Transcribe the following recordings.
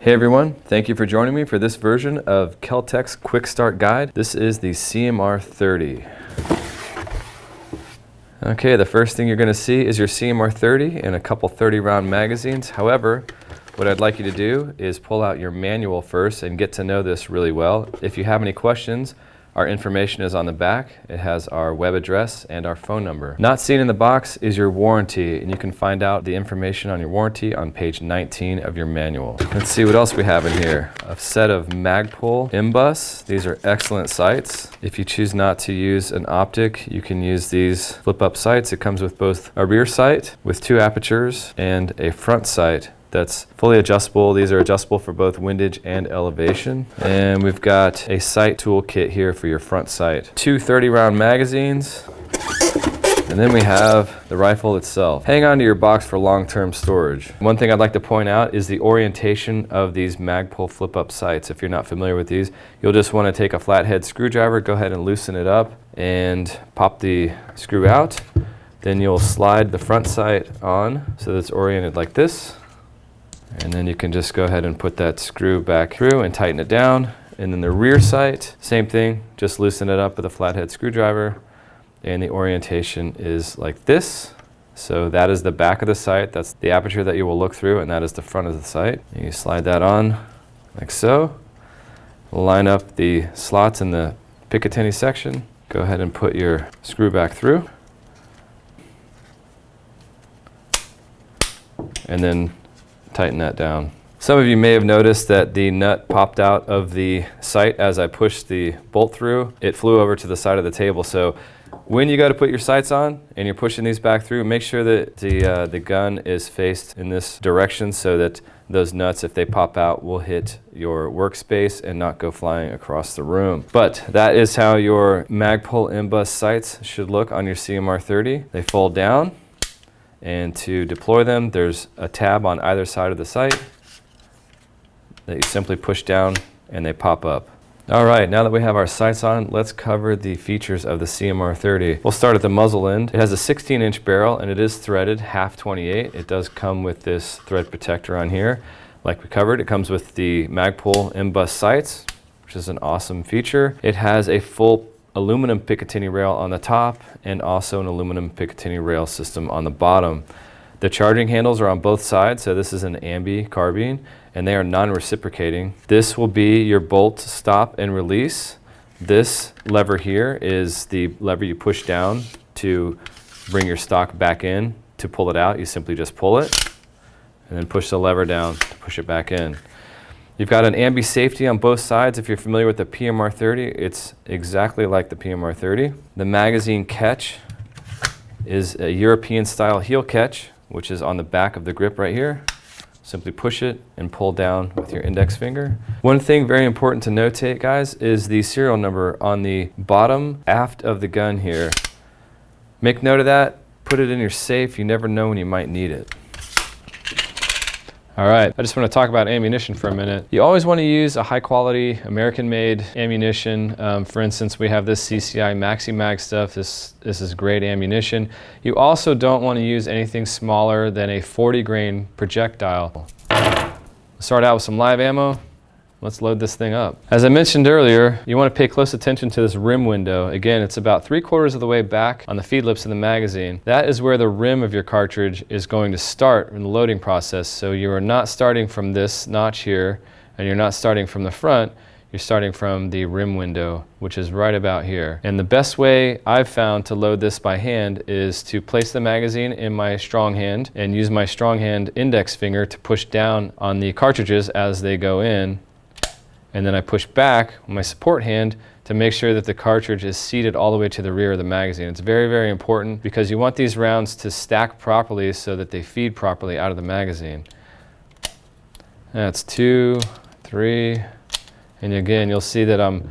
Hey everyone, thank you for joining me for this version of Kel-Tec's Quick Start Guide. This is the CMR30. Okay, the first thing you're going to see is your CMR30 and a couple 30-round magazines. However, what I'd like you to do is pull out your manual first and get to know this really well. If you have any questions, our information is on the back. It has our web address and our phone number. Not seen in the box is your warranty, and you can find out the information on your warranty on page 19 of your manual. Let's see what else we have in here. A set of Magpul M-Bus. These are excellent sights. If you choose not to use an optic, you can use these flip-up sights. It comes with both a rear sight with 2 apertures and a front sight that's fully adjustable. These are adjustable for both windage and elevation. And we've got a sight tool kit here for your front sight. 2 30-round magazines. And then we have the rifle itself. Hang on to your box for long-term storage. One thing I'd like to point out is the orientation of these Magpul flip-up sights. If you're not familiar with these, you'll just want to take a flathead screwdriver, go ahead and loosen it up and pop the screw out. Then you'll slide the front sight on so that it's oriented like this. And then you can just go ahead and put that screw back through and tighten it down. And then the rear sight, same thing, just loosen it up with a flathead screwdriver. And the orientation is like this. So that is the back of the sight. That's the aperture that you will look through, and that is the front of the sight. And you slide that on like so. Line up the slots in the Picatinny section. Go ahead and put your screw back through. And then tighten that down. Some of you may have noticed that the nut popped out of the sight as I pushed the bolt through. It flew over to the side of the table. So when you go to put your sights on and you're pushing these back through, make sure that the gun is faced in this direction so that those nuts, if they pop out, will hit your workspace and not go flying across the room. But that is how your Magpul M-Bus sights should look on your CMR30. They fold down. And to deploy them, there's a tab on either side of the sight that you simply push down and they pop up. All right, now that we have our sights on, let's cover the features of the CMR30. We'll start at the muzzle end. It has a 16-inch barrel and it is threaded half 28. It does come with this thread protector on here. Like we covered, it comes with the Magpul M-Bus sights, which is an awesome feature. It has a full aluminum Picatinny rail on the top and also an aluminum Picatinny rail system on the bottom. The charging handles are on both sides, so this is an ambi carbine and they are non-reciprocating. This will be your bolt stop and release. This lever here is the lever you push down to bring your stock back in. To pull it out, you simply just pull it and then push the lever down to push it back in. You've got an ambi safety on both sides. If you're familiar with the PMR30, it's exactly like the PMR30. The magazine catch is a European style heel catch, which is on the back of the grip right here. Simply push it and pull down with your index finger. One thing very important to notate, guys, is the serial number on the bottom aft of the gun here. Make note of that, put it in your safe. You never know when you might need it. All right, I just want to talk about ammunition for a minute. You always want to use a high quality American-made ammunition. For instance, we have this CCI Maxi-Mag stuff. This is great ammunition. You also don't want to use anything smaller than a 40 grain projectile. Start out with some live ammo. Let's load this thing up. As I mentioned earlier, you want to pay close attention to this rim window. Again, it's about 3/4 of the way back on the feed lips of the magazine. That is where the rim of your cartridge is going to start in the loading process. So you are not starting from this notch here, and you're not starting from the front. You're starting from the rim window, which is right about here. And the best way I've found to load this by hand is to place the magazine in my strong hand and use my strong hand index finger to push down on the cartridges as they go in. And then I push back with my support hand to make sure that the cartridge is seated all the way to the rear of the magazine. It's very, very important because you want these rounds to stack properly so that they feed properly out of the magazine. That's 2, 3, and again, you'll see that I'm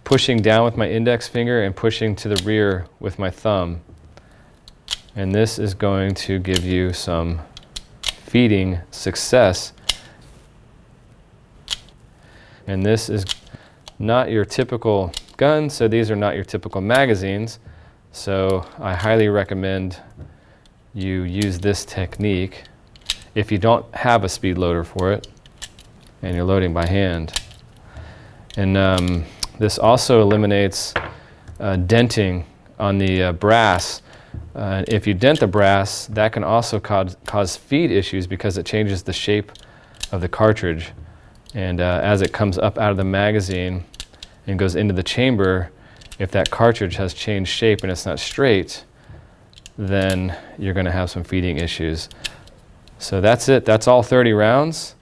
pushing down with my index finger and pushing to the rear with my thumb. And this is going to give you some feeding success. And this is not your typical gun, so these are not your typical magazines. So I highly recommend you use this technique if you don't have a speed loader for it. and you're loading by hand. And this also eliminates denting on the brass. If you dent the brass, that can also cause feed issues because it changes the shape of the cartridge. And as it comes up out of the magazine and goes into the chamber, if that cartridge has changed shape and it's not straight, then you're going to have some feeding issues. So that's it. That's all 30 rounds.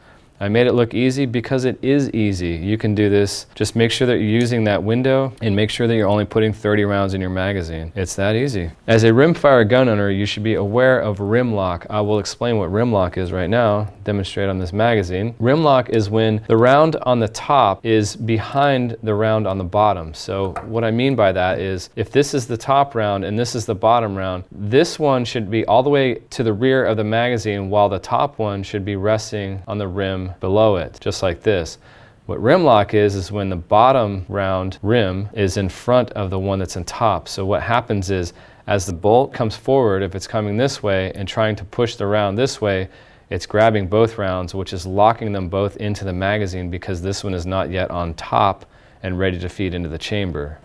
I made it look easy because it is easy. You can do this. Just make sure that you're using that window and make sure that you're only putting 30 rounds in your magazine. It's that easy. As a rimfire gun owner, you should be aware of rim lock. I will explain what rim lock is right now, demonstrate on this magazine. Rim lock is when the round on the top is behind the round on the bottom. So what I mean by that is if this is the top round and this is the bottom round, this one should be all the way to the rear of the magazine while the top one should be resting on the rim below it, just like this. What rim lock is when the bottom round rim is in front of the one that's in top. So what happens is as the bolt comes forward, if it's coming this way and trying to push the round this way, it's grabbing both rounds, which is locking them both into the magazine because this one is not yet on top and ready to feed into the chamber.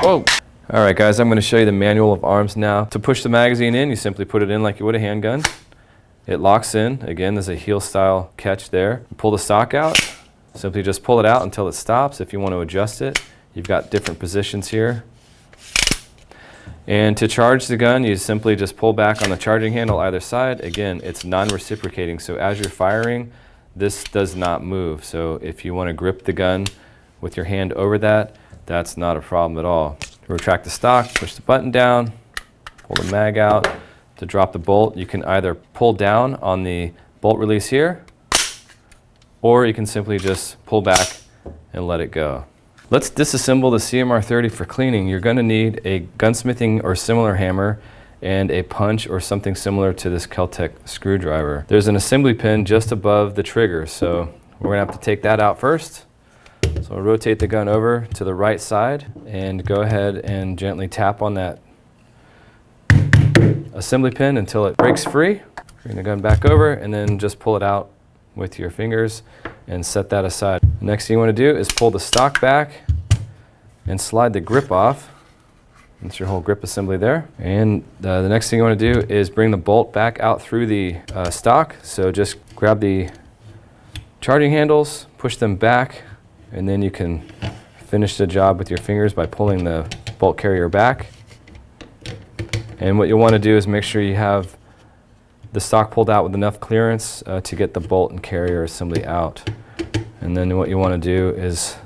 Whoa! All right, guys, I'm going to show you the manual of arms now. To push the magazine in, you simply put it in like you would a handgun. It locks in. Again, there's a heel style catch there. Pull the stock out. Simply just pull it out until it stops. If you want to adjust it, you've got different positions here. And to charge the gun, you simply just pull back on the charging handle either side. Again, it's non-reciprocating, so as you're firing, this does not move. So if you want to grip the gun with your hand over that, that's not a problem at all. To retract the stock, push the button down, pull the mag out. To drop the bolt, you can either pull down on the bolt release here, or you can simply just pull back and let it go. Let's disassemble the CMR30 for cleaning. You're going to need a gunsmithing or similar hammer and a punch or something similar to this Kel-Tec screwdriver. There's an assembly pin just above the trigger, so we're going to have to take that out first. So I'll rotate the gun over to the right side and go ahead and gently tap on that assembly pin until it breaks free. Bring the gun back over and then just pull it out with your fingers and set that aside. The next thing you want to do is pull the stock back and slide the grip off. That's your whole grip assembly there. And the next thing you want to do is bring the bolt back out through the stock. So just grab the charging handles, push them back, and then you can finish the job with your fingers by pulling the bolt carrier back. And what you'll want to do is make sure you have the stock pulled out with enough clearance to get the bolt and carrier assembly out. And then what you want to do is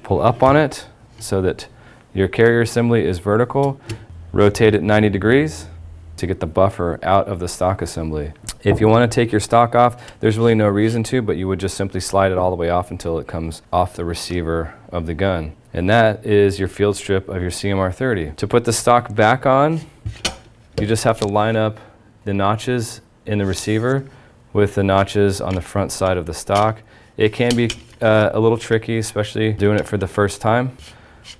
pull up on it so that your carrier assembly is vertical. Rotate it 90 degrees to get the buffer out of the stock assembly. If you want to take your stock off, there's really no reason to, but you would just simply slide it all the way off until it comes off the receiver of the gun. And that is your field strip of your CMR30. To put the stock back on, you just have to line up the notches in the receiver with the notches on the front side of the stock. It can be a little tricky, especially doing it for the first time.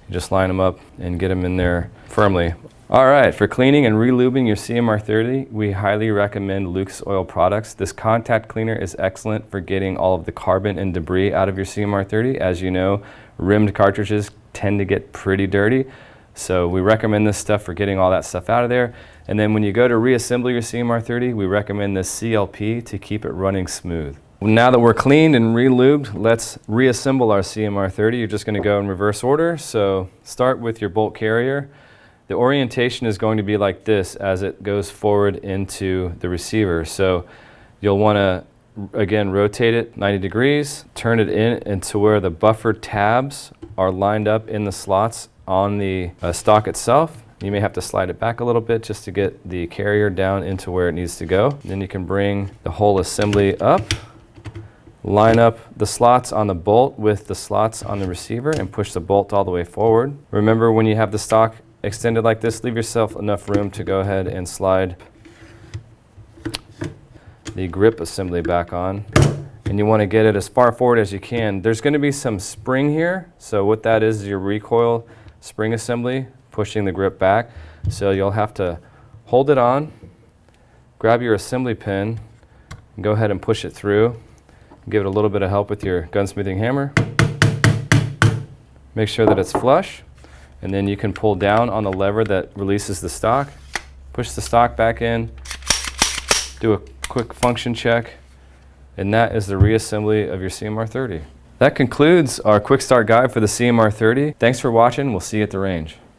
You just line them up and get them in there firmly. All right, for cleaning and relubing your CMR30, we highly recommend Lucas Oil products. This contact cleaner is excellent for getting all of the carbon and debris out of your CMR30. As you know, rimmed cartridges tend to get pretty dirty. So we recommend this stuff for getting all that stuff out of there. And then when you go to reassemble your CMR30, we recommend this CLP to keep it running smooth. Now that we're cleaned and relubed, let's reassemble our CMR30. You're just going to go in reverse order. So start with your bolt carrier. The orientation is going to be like this as it goes forward into the receiver. So you'll want to, again, rotate it 90 degrees, turn it in into where the buffer tabs are lined up in the slots on the stock itself. You may have to slide it back a little bit just to get the carrier down into where it needs to go. Then you can bring the whole assembly up, line up the slots on the bolt with the slots on the receiver and push the bolt all the way forward. Remember, when you have the stock extended like this, leave yourself enough room to go ahead and slide the grip assembly back on. And you want to get it as far forward as you can. There's going to be some spring here. So what that is your recoil spring assembly, pushing the grip back. So you'll have to hold it on, grab your assembly pin, and go ahead and push it through. Give it a little bit of help with your gunsmithing hammer. Make sure that it's flush, and then you can pull down on the lever that releases the stock. Push the stock back in, do a quick function check, and that is the reassembly of your CMR30. That concludes our quick start guide for the CMR30. Thanks for watching. We'll see you at the range.